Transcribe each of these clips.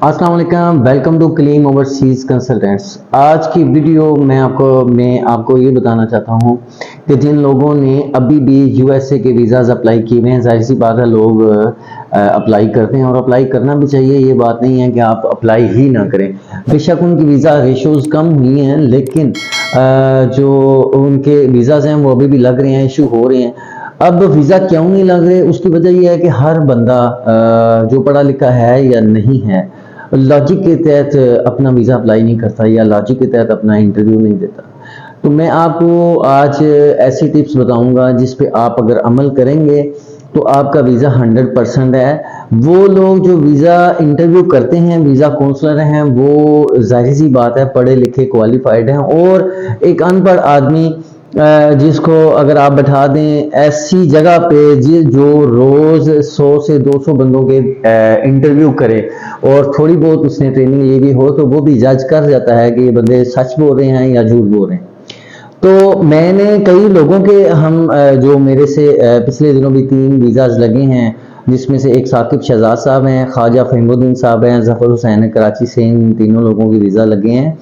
अस्सलाम वालेकुम, welcome to क्लीम overseas consultants. आज की वीडियो मैं आपको ये बताना चाहता हूँ कि जिन लोगों ने अभी भी यूएसए के वीज़ाज़ अप्लाई किए हुए हैं, जाहिर सी बात है लोग अप्लाई करते हैं और अप्लाई करना भी चाहिए। ये बात नहीं है कि आप अप्लाई ही ना करें। बेशक उनकी वीज़ा रेशोज़ कम हुई हैं, लेकिन जो उनके वीज़ाज़ हैं वो अभी भी लग रहे हैं, इशू हो रहे हैं। अब वीज़ा क्यों नहीं लग रहे, उसकी वजह यह है कि हर बंदा जो पढ़ा लिखा है या नहीं है, लॉजिक के तहत अपना वीज़ा अप्लाई नहीं करता या लॉजिक के तहत अपना इंटरव्यू नहीं देता। तो मैं आपको आज ऐसी टिप्स बताऊंगा जिस पे आप अगर अमल करेंगे तो आपका वीज़ा 100% है। वो लोग जो वीज़ा इंटरव्यू करते हैं, वीज़ा काउंसलर हैं, वो जाहिर सी बात है पढ़े लिखे क्वालिफाइड हैं। और एक अनपढ़ आदमी जिसको अगर आप बैठा दें ऐसी जगह पे जो रोज 100 से 200 बंदों के इंटरव्यू करे और थोड़ी बहुत उसने ट्रेनिंग ली भी हो, तो वो भी जज कर जाता है कि ये बंदे सच बोल रहे हैं या झूठ बोल रहे हैं। तो मैंने कई लोगों के जो मेरे से पिछले दिनों भी 3 वीज़ाज लगे हैं, जिसमें से एक साकिब शहजाद साहब हैं, ख्वाजा फहीमुद्दीन साहब हैं, जफर हुसैन है कराची से। इन तीनों लोगों के वीज़ा लगे हैं।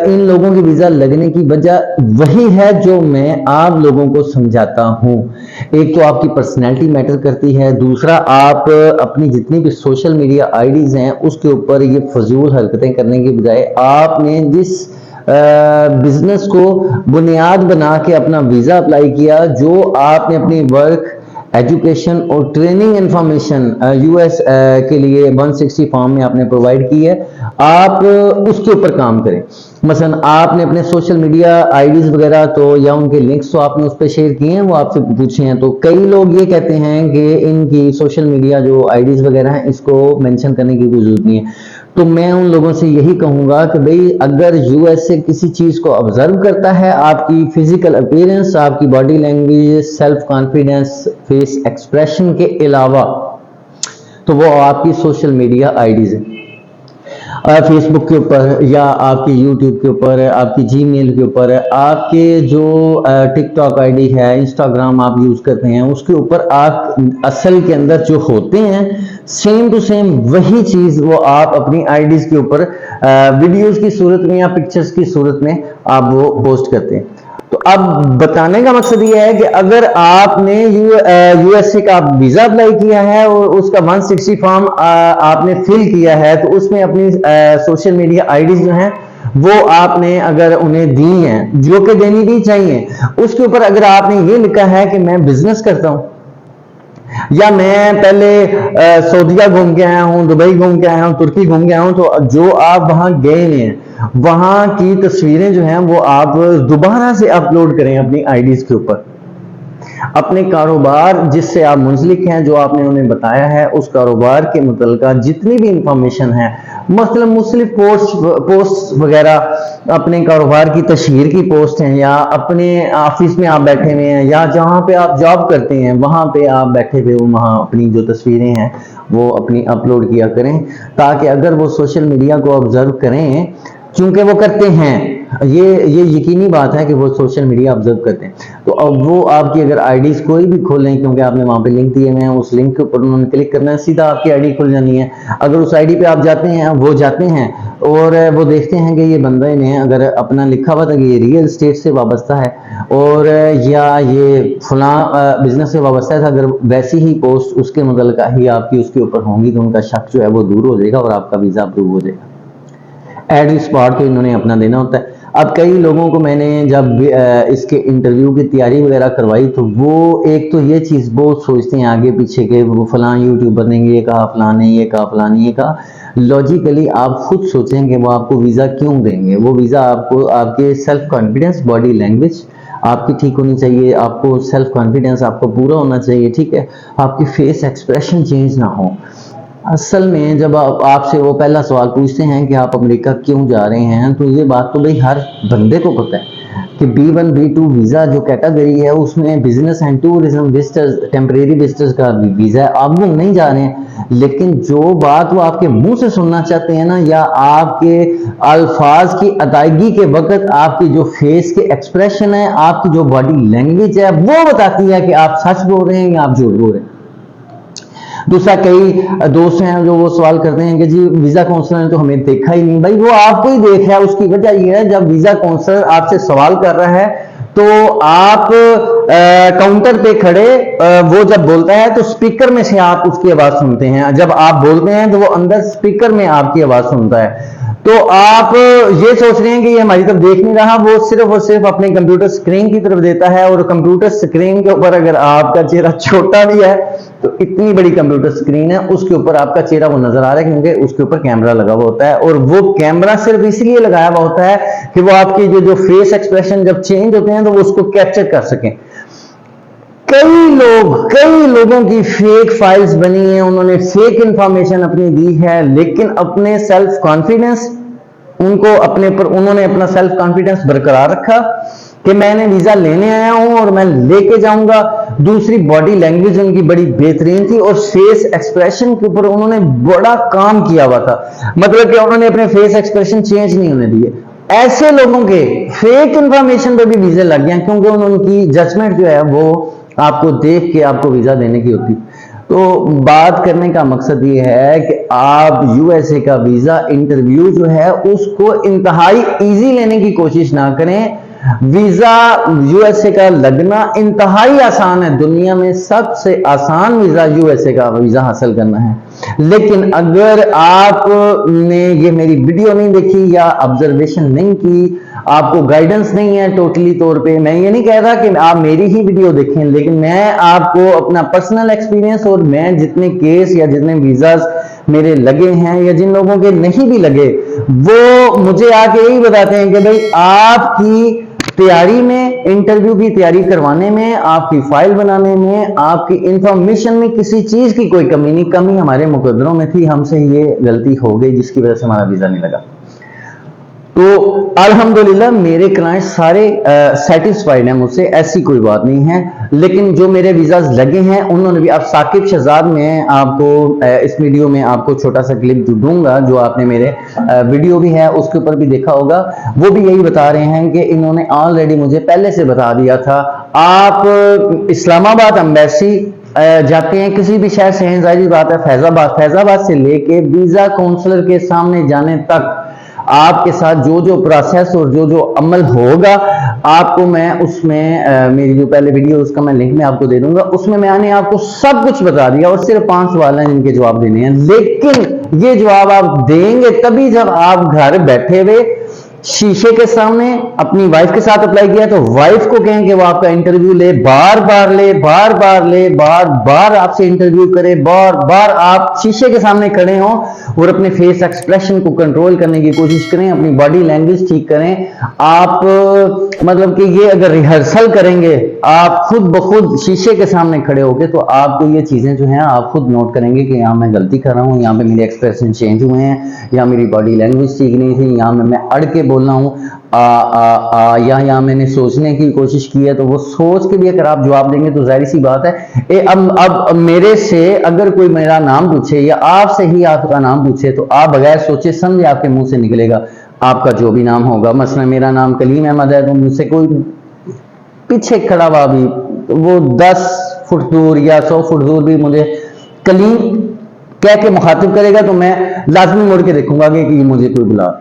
इन लोगों की वीज़ा लगने की वजह वही है जो मैं आप लोगों को समझाता हूँ। एक तो आपकी पर्सनैलिटी मैटर करती है, दूसरा आप अपनी जितनी भी सोशल मीडिया आईडीज हैं उसके ऊपर ये फजूल हरकतें करने की बजाय आपने जिस बिजनेस को बुनियाद बना के अपना वीज़ा अप्लाई किया, जो आपने अपनी वर्क एजुकेशन और ट्रेनिंग इंफॉर्मेशन यूएस के लिए 160 फॉर्म में आपने प्रोवाइड की है, आप उसके ऊपर काम करें। मसलन आपने अपने सोशल मीडिया आईडीज वगैरह तो या उनके लिंक्स तो आपने उस पर शेयर किए हैं, वो आपसे पूछे हैं। तो कई लोग ये कहते हैं कि इनकी सोशल मीडिया जो आईडीज वगैरह हैं इसको मेंशन करने की कोई जरूरत नहीं है। तो मैं उन लोगों से यही कहूंगा कि भाई अगर यूएस से किसी चीज को ऑब्जर्व करता है, आपकी फिजिकल अपीयरेंस, आपकी body language, self confidence, face expression के अलावा, तो वो आपकी सोशल मीडिया आईडीज है। फेसबुक के ऊपर या आपकी यूट्यूब के ऊपर, आपकी जीमेल के ऊपर, आपके जो टिकटॉक आईडी है, इंस्टाग्राम आप यूज करते हैं, उसके ऊपर आप असल के अंदर जो होते हैं सेम टू सेम वही चीज वो आप अपनी आईडीज के ऊपर वीडियोस की सूरत में या पिक्चर्स की सूरत में आप वो पोस्ट करते हैं। तो अब बताने का मकसद ये है कि अगर आपने यूएसए का वीजा अप्लाई किया है और उसका 160 फॉर्म आपने फिल किया है, तो उसमें अपनी सोशल मीडिया आईडीज जो हैं वो आपने अगर उन्हें दी हैं, जो कि देनी भी चाहिए, उसके ऊपर अगर आपने ये लिखा है कि मैं बिजनेस करता हूं या मैं पहले सऊदीया घूम के आया हूँ, दुबई घूम के आया हूँ, तुर्की घूम के आया हूँ, तो जो आप वहां गए हैं वहां की तस्वीरें जो हैं वो आप दोबारा से अपलोड करें अपनी आईडीज के ऊपर। अपने कारोबार जिससे आप मुंसलिक हैं, जो आपने उन्हें बताया है, उस कारोबार के मुतल्लिका जितनी भी इंफॉर्मेशन है, मतलब मुख्तलिफ पोस्ट वगैरह, अपने कारोबार की तशहीर की पोस्ट हैं, या अपने ऑफिस में आप बैठे हुए हैं, या जहाँ पे आप जॉब करते हैं वहाँ पे आप बैठे हुए वहाँ अपनी जो तस्वीरें हैं वो अपनी अपलोड किया करें, ताकि अगर वो सोशल मीडिया को ऑब्जर्व करें, क्योंकि वो करते हैं, ये यकीनी बात है कि वो सोशल मीडिया ऑब्जर्व करते हैं, तो अब वो आपकी अगर आईडीज कोई भी खोलें, क्योंकि आपने वहां पे लिंक दिए हुए हैं, उस लिंक के ऊपर उन्होंने क्लिक करना है, सीधा आपकी आईडी खुल जानी है। अगर उस आईडी पे आप जाते हैं, वो जाते हैं और वो देखते हैं कि ये बंदे ने अगर अपना लिखा हुआ था कि ये रियल एस्टेट से वाबस्ता है और या ये फला बिजनेस से वाबस्ता है, अगर वैसी ही पोस्ट उसके मुतल्लिका ही आपकी उसके ऊपर होंगी, तो उनका शक जो है वो दूर हो जाएगा और आपका वीजा अप्रूव हो जाएगा। एड स्पॉट तो इन्होंने अपना देना होता है। अब कई लोगों को मैंने जब इसके इंटरव्यू की तैयारी वगैरह करवाई, तो वो एक तो ये चीज़ बहुत सोचते हैं आगे पीछे के, वो फलां यूट्यूबर ने ये कहा, फलां ने ये कहा, फलां ने ये कहा। लॉजिकली आप खुद सोचें कि वो आपको वीज़ा क्यों देंगे। वो वीज़ा आपको आपके सेल्फ कॉन्फिडेंस, बॉडी लैंग्वेज आपकी ठीक होनी चाहिए, आपको सेल्फ कॉन्फिडेंस आपको पूरा होना चाहिए, ठीक है, आपकी फेस एक्सप्रेशन चेंज ना हो। असल में जब आपसे वो पहला सवाल पूछते हैं कि आप अमेरिका क्यों जा रहे हैं, तो ये बात तो भाई हर बंदे को पता है कि B1 B2 वीज़ा जो कैटेगरी है उसमें business and tourism visitors, temporary visitors का वीज़ा है। आप वो नहीं जा रहे हैं, लेकिन जो बात वो आपके मुंह से सुनना चाहते हैं ना, या आपके अल्फाज की अदायगी के वक्त आपकी जो फेस के एक्सप्रेशन है, आपकी जो बॉडी लैंग्वेज है, वो बताती है कि आप सच बोल रहे हैं या आप झूठ बोल रहे हैं। दूसरा, कई दोस्त हैं जो वो सवाल करते हैं कि जी वीजा काउंसलर ने तो हमें देखा ही नहीं। भाई वो आपको ही देख रहा है, उसकी वजह ये है जब वीजा काउंसलर आपसे सवाल कर रहा है तो आप काउंटर पे खड़े वो जब बोलता है तो स्पीकर में से आप उसकी आवाज सुनते हैं, जब आप बोलते हैं तो वो अंदर स्पीकर में आपकी आवाज सुनता है। तो आप ये सोच रहे हैं कि ये हमारी तरफ देख नहीं रहा, वो सिर्फ और सिर्फ अपने कंप्यूटर स्क्रीन की तरफ देता है। और कंप्यूटर स्क्रीन के ऊपर अगर आपका चेहरा छोटा भी है तो इतनी बड़ी कंप्यूटर स्क्रीन है, उसके ऊपर आपका चेहरा वो नजर आ रहा है क्योंकि उसके ऊपर कैमरा लगा हुआ होता है। और वो कैमरा सिर्फ इसलिए लगाया हुआ होता है कि वो आपकी जो फेस एक्सप्रेशन जब चेंज होते हैं तो वो उसको कैप्चर कर सकें। कई लोगों की फेक फाइल्स बनी है, उन्होंने फेक इंफॉर्मेशन अपनी दी है, लेकिन अपने सेल्फ कॉन्फिडेंस उन्होंने अपना सेल्फ कॉन्फिडेंस बरकरार रखा कि मैंने वीजा लेने आया हूं और मैं लेके जाऊंगा। दूसरी, बॉडी लैंग्वेज उनकी बड़ी बेहतरीन थी और फेस एक्सप्रेशन के ऊपर उन्होंने बड़ा काम किया हुआ था, मतलब कि उन्होंने अपने फेस एक्सप्रेशन चेंज नहीं होने दिए। ऐसे लोगों के फेक इंफॉर्मेशन पे भी वीजा लग गया क्योंकि उनकी जजमेंट जो है वो आपको देख के आपको वीजा देने की होती। तो बात करने का मकसद ये है कि आप यूएसए का वीजा इंटरव्यू जो है उसको इंतहाई इजी लेने की कोशिश ना करें। वीजा यूएसए का लगना इंतहाई आसान है, दुनिया में सबसे आसान वीजा यूएसए का वीजा हासिल करना है। लेकिन अगर आपने ये मेरी वीडियो नहीं देखी या ऑब्जर्वेशन नहीं की, आपको गाइडेंस नहीं है टोटली तौर पे, मैं ये नहीं कह रहा कि आप मेरी ही वीडियो देखें, लेकिन मैं आपको अपना पर्सनल एक्सपीरियंस और मैं जितने केस या जितने वीजाज मेरे लगे हैं या जिन लोगों के नहीं भी लगे वो मुझे आके यही बताते हैं कि भाई आपकी तैयारी में, इंटरव्यू की तैयारी करवाने में, आपकी फाइल बनाने में, आपकी इंफॉर्मेशन में किसी चीज की कोई कमी नहीं, कमी हमारे मुकद्दरों में थी, हमसे ये गलती हो गई जिसकी वजह से हमारा वीजा नहीं लगा। तो अल्हम्दुलिल्लाह मेरे क्लाइंट सारे सेटिस्फाइड हैं मुझसे, ऐसी कोई बात नहीं है। लेकिन जो मेरे वीजाज लगे हैं उन्होंने भी, अब साकिब शहजाद में आपको इस वीडियो में आपको छोटा सा क्लिप दूंगा जो आपने मेरे वीडियो भी है उसके ऊपर भी देखा होगा, वो भी यही बता रहे हैं कि इन्होंने ऑलरेडी मुझे पहले से बता दिया था। आप इस्लामाबाद एम्बेसी जाते हैं किसी भी शहर से, जाहिर बात है फैजाबाद से लेके वीजा काउंसलर के सामने जाने तक आपके साथ जो जो प्रोसेस और जो जो अमल होगा आपको मैं उसमें मेरी जो पहले वीडियो उसका मैं लिंक में आपको दे दूंगा, उसमें मैंने आपको सब कुछ बता दिया। और सिर्फ 5 सवाल हैं जिनके जवाब देने हैं, लेकिन ये जवाब आप देंगे तभी जब आप घर बैठे हुए शीशे के सामने अपनी वाइफ के साथ अप्लाई किया तो वाइफ को कहें कि वो आपका इंटरव्यू ले, बार बार आपसे इंटरव्यू करे, बार बार आप शीशे के सामने खड़े हों और अपने फेस एक्सप्रेशन को कंट्रोल करने की कोशिश करें, अपनी बॉडी लैंग्वेज ठीक करें। आप मतलब कि ये अगर रिहर्सल करेंगे आप खुद ब खुद शीशे के सामने खड़े होके तो आपको ये चीजें जो हैं आप खुद नोट करेंगे कि यहाँ मैं गलती कर रहा हूँ, यहाँ पे मेरे एक्सप्रेशन चेंज हुए हैं, यहाँ मेरी बॉडी लैंग्वेज ठीक नहीं थी, यहाँ मैं अड़ के बोलना हूँ या यहाँ मैंने सोचने की कोशिश की है। तो वो सोच के भी अगर आप जवाब देंगे तो जाहिर सी बात है अब मेरे से अगर कोई मेरा नाम पूछे या आपसे ही आपका नाम पूछे तो आप बगैर सोचे समझे आपके मुंह से निकलेगा आपका जो भी नाम होगा। मसलन मेरा नाम कलीम अहमद है तो मुझसे कोई पीछे खड़ा हुआ भी वो 10 फुट दूर या 100 फुट दूर भी मुझे कलीम कह के मुखातिब करेगा तो मैं लाजमी मुड़ के देखूंगा कि मुझे कोई बुला।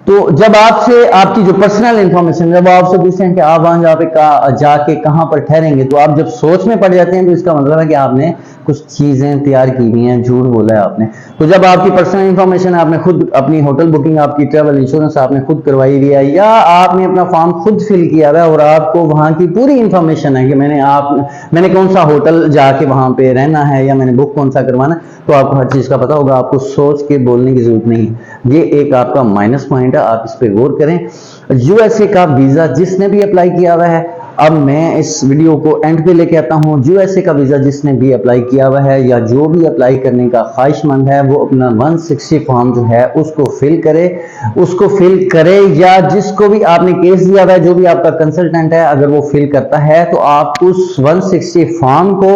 तो जब आपसे आपकी जो पर्सनल इंफॉर्मेशन, जब आपसे पूछते हैं कि आप वहां जाके कहां पर ठहरेंगे तो आप जब सोच में पड़ जाते हैं तो इसका मतलब है कि आपने कुछ चीजें तैयार की हुई हैं, झूठ बोला है आपने। तो जब आपकी पर्सनल इंफॉर्मेशन आपने खुद अपनी होटल बुकिंग, आपकी ट्रैवल इंश्योरेंस आपने खुद करवाई हुई है या आपने अपना फॉर्म खुद फिल किया हुआ है और आपको वहां की पूरी इंफॉर्मेशन है कि मैंने कौन सा होटल जाके वहां पे रहना है या मैंने बुक कौन सा करवाना है, तो आपको हर चीज का पता होगा, आपको सोच के बोलने की जरूरत नहीं है। ये एक आपका माइनस पॉइंट है, आप इस पे गौर करें। यूएसए का वीजा जिसने भी अप्लाई किया हुआ है, अब मैं इस वीडियो को एंड पे लेके आता हूं, यूएसए का वीजा जिसने भी अप्लाई किया हुआ है या जो भी अप्लाई करने का ख्वाहिशमंद है वो अपना 160 फॉर्म जो है उसको फिल करे या जिसको भी आपने केस दिया हुआ है, जो भी आपका कंसल्टेंट है, अगर वो फिल करता है तो आप उस 160 फॉर्म को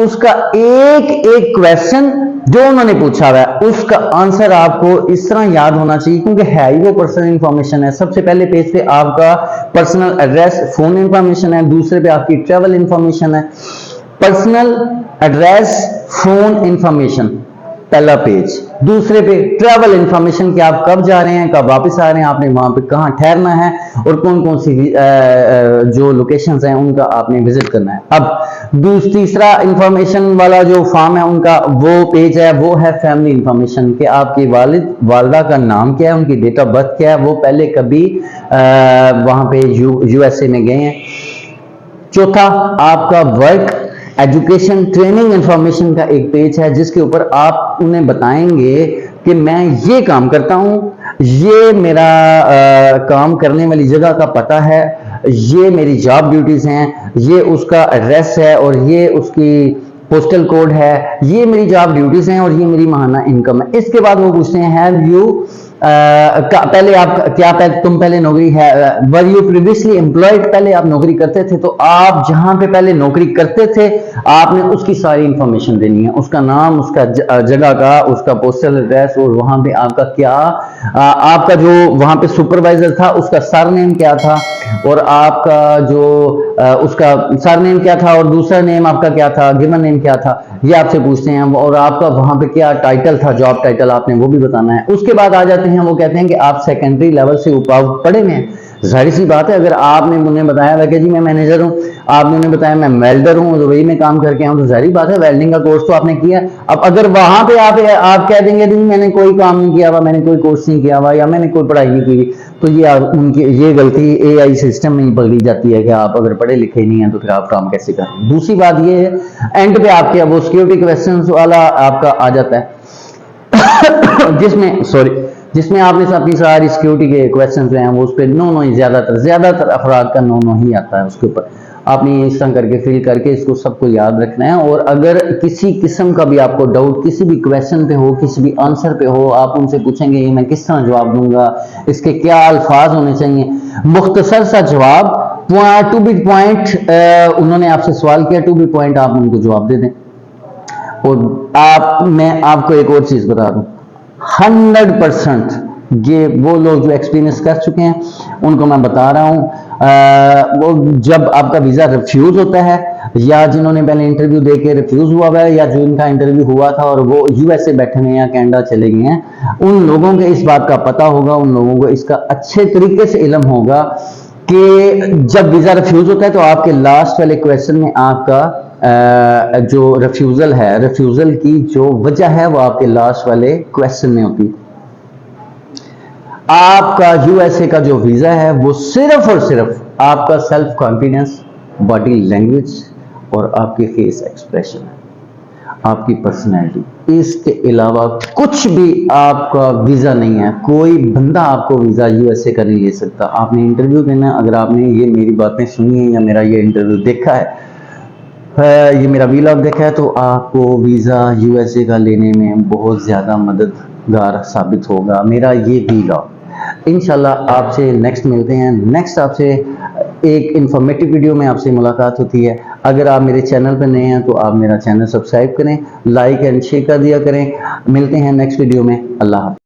उसका एक क्वेश्चन जो उन्होंने पूछा हुआ है उसका आंसर आपको इस तरह याद होना चाहिए क्योंकि है ही वो पर्सनल इंफॉर्मेशन है। सबसे पहले पेज पे आपका पर्सनल एड्रेस, फोन इंफॉर्मेशन है, दूसरे पे आपकी ट्रैवल इंफॉर्मेशन है। पर्सनल एड्रेस, फोन इंफॉर्मेशन पहला पेज, दूसरे पे ट्रैवल इंफॉर्मेशन कि आप कब जा रहे हैं, कब वापस आ रहे हैं, आपने वहां पे कहाँ ठहरना है और कौन कौन सी जो लोकेशंस हैं उनका आपने विजिट करना है। अब तीसरा इंफॉर्मेशन वाला जो फॉर्म है उनका वो पेज है, वो है फैमिली इंफॉर्मेशन कि आपके वालिद वालदा का नाम क्या है, उनकी डेट ऑफ बर्थ क्या है, वो पहले कभी वहां पे यूएसए में गए हैं। चौथा आपका वर्क एजुकेशन ट्रेनिंग इंफॉर्मेशन का एक पेज है जिसके ऊपर आप उन्हें बताएंगे कि मैं ये काम करता हूं, ये मेरा काम करने वाली जगह का पता है, ये मेरी जॉब ड्यूटीज हैं, ये उसका एड्रेस है और ये उसकी पोस्टल कोड है, ये मेरी जॉब ड्यूटीज हैं और ये मेरी माहाना इनकम है। इसके बाद वो पूछते हैं हैव यू पहले आप क्या तुम पहले नौकरी है, वर यू प्रीवियसली एम्प्लॉयड, पहले आप नौकरी करते थे, तो आप जहां पे पहले नौकरी करते थे आपने उसकी सारी इंफॉर्मेशन देनी है, उसका नाम, उसका जगह का, उसका पोस्टल एड्रेस और वहां पे आपका क्या आपका जो वहां पे सुपरवाइजर था उसका सरनेम क्या था और आपका जो उसका सरनेम क्या था और दूसरा नेम आपका क्या था, गिवन नेम क्या था, ये आपसे पूछते हैं। और आपका वहां पे क्या टाइटल था, जॉब टाइटल आपने वो भी बताना है। उसके बाद आ जाते हैं, वो कहते हैं कि आप सेकेंडरी लेवल से ऊपर पढ़े हुए हैं। जाहिर सी बात है, अगर आपने उन्हें बताया था कि जी मैं मैनेजर हूं, आपने उन्हें बताया मैं वेल्डर हूं, दुबई में काम करके आऊं, तो जाहिर बात है वेल्डिंग का कोर्स तो आपने किया। अब अगर वहां पे आप कह देंगे नहीं मैंने कोई काम नहीं किया हुआ, मैंने कोई कोर्स नहीं किया हुआ या मैंने कोई पढ़ाई नहीं की, तो ये गलती एआई सिस्टम में ही पकड़ी जाती है कि आप अगर पढ़े लिखे नहीं हैं तो फिर आप काम कैसे करें। दूसरी बात ये है एंड पे आपके वो सिक्योरिटी क्वेश्चंस वाला आपका आ जाता है जिसमें आपने अपनी सारी सिक्योरिटी के क्वेश्चन जो हैं वो उस पर नो ही ज्यादातर अफराद का नो ही आता है। उसके ऊपर आपने इस तरह करके फिल करके इसको सबको याद रखना है। और अगर किसी किस्म का भी आपको डाउट किसी भी क्वेश्चन पे हो, किसी भी आंसर पे हो, आप उनसे पूछेंगे ये मैं किस तरह जवाब दूंगा, इसके क्या अल्फाज होने चाहिए, मुख्तसर सा जवाब, टू बी पॉइंट उन्होंने आपसे सवाल किया, टू बी पॉइंट आप उनको जवाब दे दें। और मैं आपको एक और चीज बता दूं, 100% ये वो लोग जो एक्सपीरियंस कर चुके हैं उनको मैं बता रहा हूं, वो जब आपका वीजा रिफ्यूज होता है या जिन्होंने पहले इंटरव्यू दे के रिफ्यूज हुआ है या जो इनका इंटरव्यू हुआ था और वो यूएसए बैठे हुए या कनाडा चले गए हैं, उन लोगों को इस बात का पता होगा, उन लोगों को इसका अच्छे तरीके से इल्म होगा कि जब वीजा रिफ्यूज होता है तो आपके लास्ट वाले क्वेश्चन में आपका जो रिफ्यूजल है, रिफ्यूजल की जो वजह है वो आपके लास्ट वाले क्वेश्चन में होती है। आपका यूएसए का जो वीजा है वो सिर्फ और सिर्फ आपका सेल्फ कॉन्फिडेंस, बॉडी लैंग्वेज और आपके फेस एक्सप्रेशन है, आपकी पर्सनैलिटी, इसके अलावा कुछ भी आपका वीजा नहीं है। कोई बंदा आपको वीजा यूएसए का नहीं ले सकता। आपने इंटरव्यू देना, अगर आपने ये मेरी बातें सुनी है या मेरा ये इंटरव्यू देखा है, ये मेरा वीलॉग देखा है, तो आपको वीजा यूएसए का लेने में बहुत ज्यादा मददगार साबित होगा मेरा ये वीलॉग। इंशाल्लाह आपसे नेक्स्ट मिलते हैं, नेक्स्ट आपसे एक इंफॉर्मेटिव वीडियो में आपसे मुलाकात होती है। अगर आप मेरे चैनल पर नए हैं तो आप मेरा चैनल सब्सक्राइब करें, लाइक एंड शेयर कर दिया करें। मिलते हैं नेक्स्ट वीडियो में। अल्लाह हाफ़िज़।